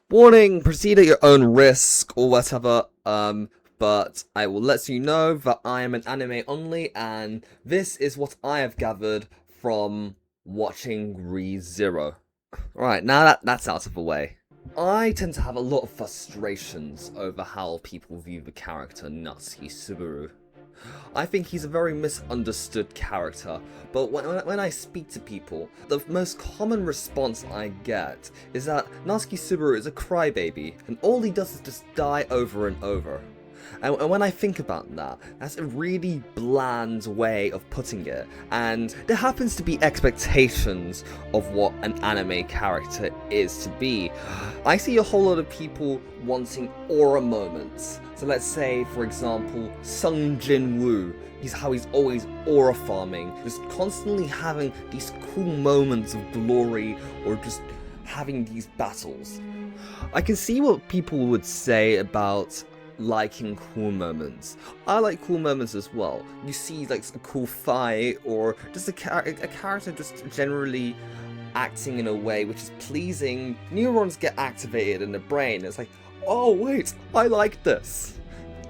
Warning, proceed at your own risk or whatever, but I will let you know that I am an anime only, and this is what I have gathered from watching ReZero. Right, now that's out of the way. I tend to have a lot of frustrations over how people view the character Natsuki Subaru. I think he's a very misunderstood character, but when I speak to people, the most common response I get is that Natsuki Subaru is a crybaby, and all he does is just die over and over. And when I think about that, that's a really bland way of putting it, and there happens to be expectations of what an anime character is to be. I see a whole lot of people wanting aura moments. So let's say, for example, Sung Jin Woo. He's always aura farming, just constantly having these cool moments of glory, or just having these battles. I can see what people would say about liking cool moments. I like cool moments as well. You see like a cool fight, or just a character just generally acting in a way which is pleasing. Neurons get activated in the brain. It's like, oh wait, I like this.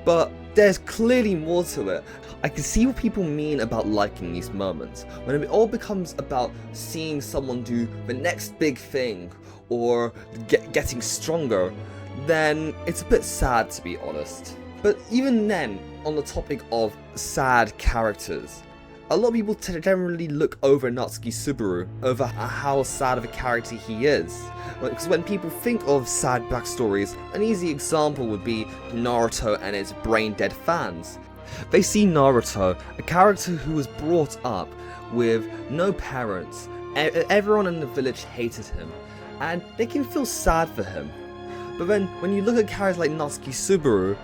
But there's clearly more to it. I can see what people mean about liking these moments. When it all becomes about seeing someone do the next big thing, or getting stronger, then it's a bit sad, to be honest. But even then, on the topic of sad characters, a lot of people generally look over Natsuki Subaru over how sad of a character he is. Because when people think of sad backstories, an easy example would be Naruto and its brain-dead fans. They see Naruto, a character who was brought up with no parents, everyone in the village hated him, and they can feel sad for him. But then, when you look at characters like Natsuki Subaru,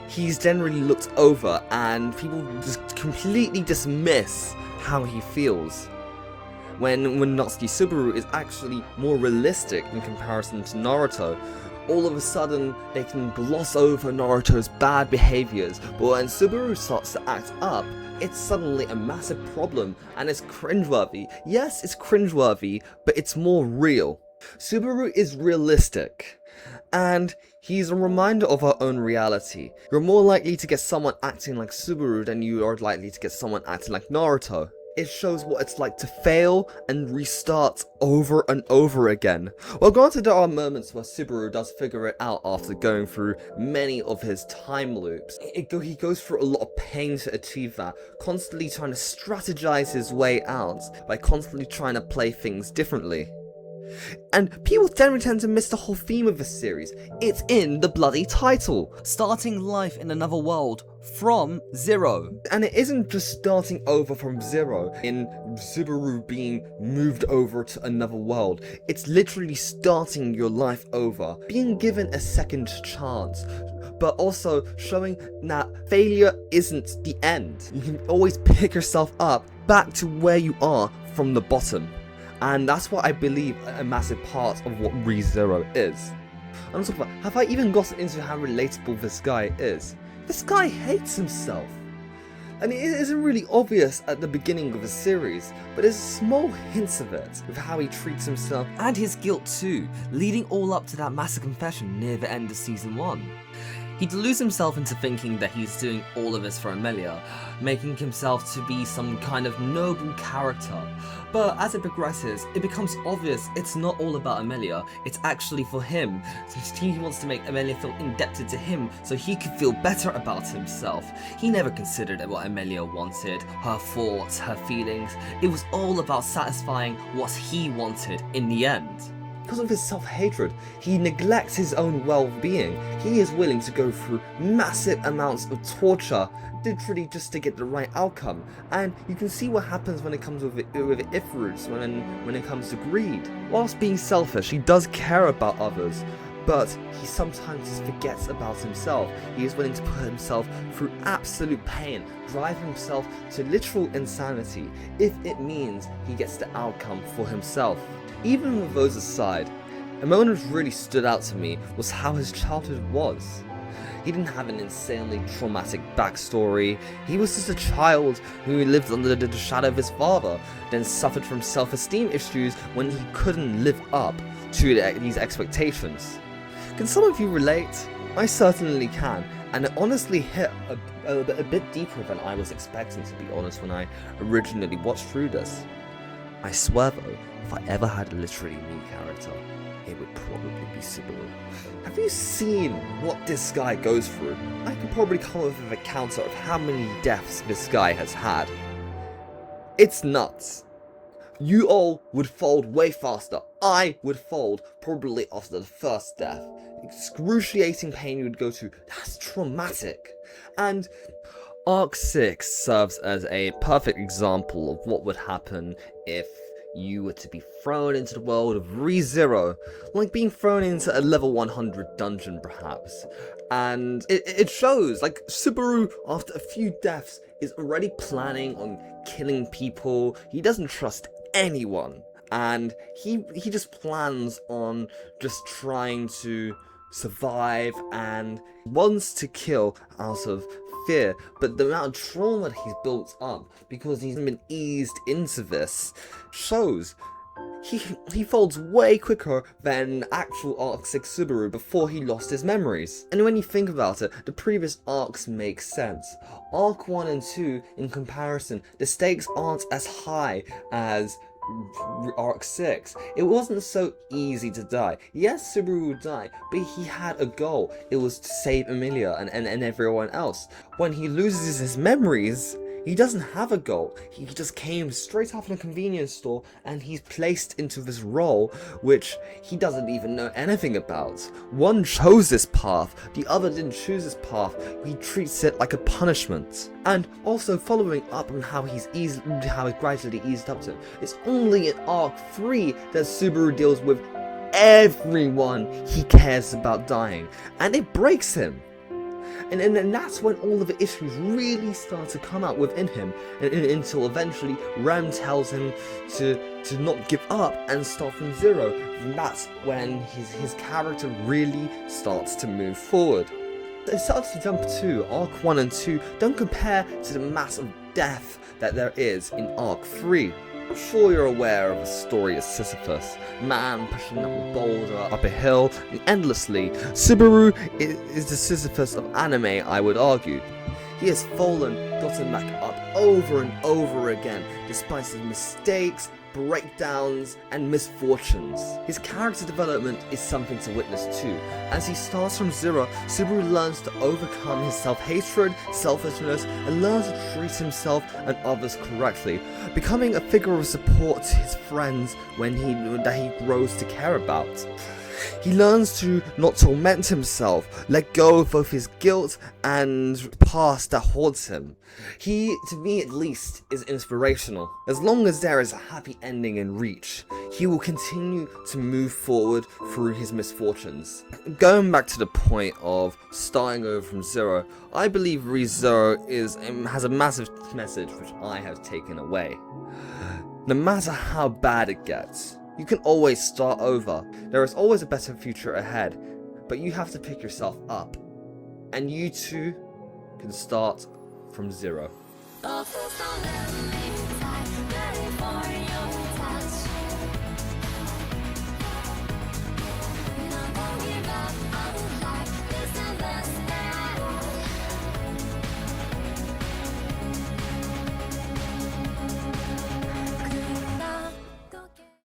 he's generally looked over, and people just completely dismiss how he feels. When Natsuki Subaru is actually more realistic in comparison to Naruto, all of a sudden they can gloss over Naruto's bad behaviors, but when Subaru starts to act up, it's suddenly a massive problem, and it's cringeworthy. Yes, it's cringeworthy, but it's more real. Subaru is realistic, and he's a reminder of our own reality. You're more likely to get someone acting like Subaru than you are likely to get someone acting like Naruto. It shows what it's like to fail and restart over and over again. Well, granted, there are moments where Subaru does figure it out after going through many of his time loops. He goes through a lot of pain to achieve that, constantly trying to strategize his way out by constantly trying to play things differently. And people generally tend to miss the whole theme of the series. It's in the bloody title. Starting life in another world from zero. And it isn't just starting over from zero in Subaru being moved over to another world. It's literally starting your life over, being given a second chance, but also showing that failure isn't the end. You can always pick yourself up back to where you are from the bottom. And that's what I believe a massive part of what ReZero is. And on top of that, have I even gotten into how relatable this guy is? This guy hates himself. And it isn't really obvious at the beginning of the series, but there's small hints of it with how he treats himself and his guilt too, leading all up to that massive confession near the end of season 1. He deludes himself into thinking that he's doing all of this for Amelia, making himself to be some kind of noble character. But as it progresses, it becomes obvious it's not all about Amelia, it's actually for him. He wants to make Amelia feel indebted to him so he could feel better about himself. He never considered what Amelia wanted, her thoughts, her feelings. It was all about satisfying what he wanted in the end. Because of his self-hatred, he neglects his own well-being. He is willing to go through massive amounts of torture, literally just to get the right outcome. And you can see what happens when it comes with Ifruts, when it comes to greed. Whilst being selfish, he does care about others, but he sometimes just forgets about himself. He is willing to put himself through absolute pain, drive himself to literal insanity, if it means he gets the outcome for himself. Even with those aside, a moment that really stood out to me was how his childhood was. He didn't have an insanely traumatic backstory. He was just a child who lived under the shadow of his father, then suffered from self-esteem issues when he couldn't live up to these expectations. Can some of you relate? I certainly can, and it honestly hit a bit deeper than I was expecting, to be honest, when I originally watched through this. I swear though, if I ever had a literally me character, it would probably be Subaru. Have you seen what this guy goes through? I could probably come up with a counter of how many deaths this guy has had. It's nuts. You all would fold way faster. I would fold probably after the first death. Excruciating pain you would go to. That's traumatic. And Arc 6 serves as a perfect example of what would happen if you were to be thrown into the world of ReZero, like being thrown into a level 100 dungeon perhaps. And it shows, like, Subaru, after a few deaths, is already planning on killing people. He doesn't trust anyone, and he just plans on just trying to survive and wants to kill out of fear. But the amount of trauma that he's built up because he's been eased into this shows. He folds way quicker than actual Arc 6 Subaru before he lost his memories. And when you think about it, the previous arcs make sense. Arc 1 and 2, in comparison, the stakes aren't as high as Arc 6. It wasn't so easy to die. Yes, Subaru would die, but he had a goal. It was to save Emilia and everyone else. When he loses his memories, he doesn't have a goal. He just came straight off in a convenience store and he's placed into this role which he doesn't even know anything about. One chose this path, the other didn't choose this path. He treats it like a punishment. And also following up on how he's gradually eased up to it. It's only in Arc 3 that Subaru deals with everyone he cares about dying, and it breaks him. And that's when all of the issues really start to come out within him, until eventually Rem tells him to not give up and start from zero. And that's when his character really starts to move forward. It starts to jump to Arc 1 and 2 don't compare to the massive death that there is in Arc 3. I'm sure you're aware of the story of Sisyphus, man pushing up a boulder up a hill endlessly. Subaru is the Sisyphus of anime, I would argue. He has fallen, gotten back up over and over again, despite his mistakes, breakdowns, and misfortunes. His character development is something to witness too. As he starts from zero, Subaru learns to overcome his self-hatred, selfishness, and learns to treat himself and others correctly, becoming a figure of support to his friends that he grows to care about. He learns to not torment himself, let go of both his guilt and past that haunts him. He, to me at least, is inspirational. As long as there is a happy ending in reach, he will continue to move forward through his misfortunes. Going back to the point of starting over from zero, I believe ReZero has a massive message which I have taken away. No matter how bad it gets, you can always start over. There is always a better future ahead, but you have to pick yourself up. And you too can start from zero.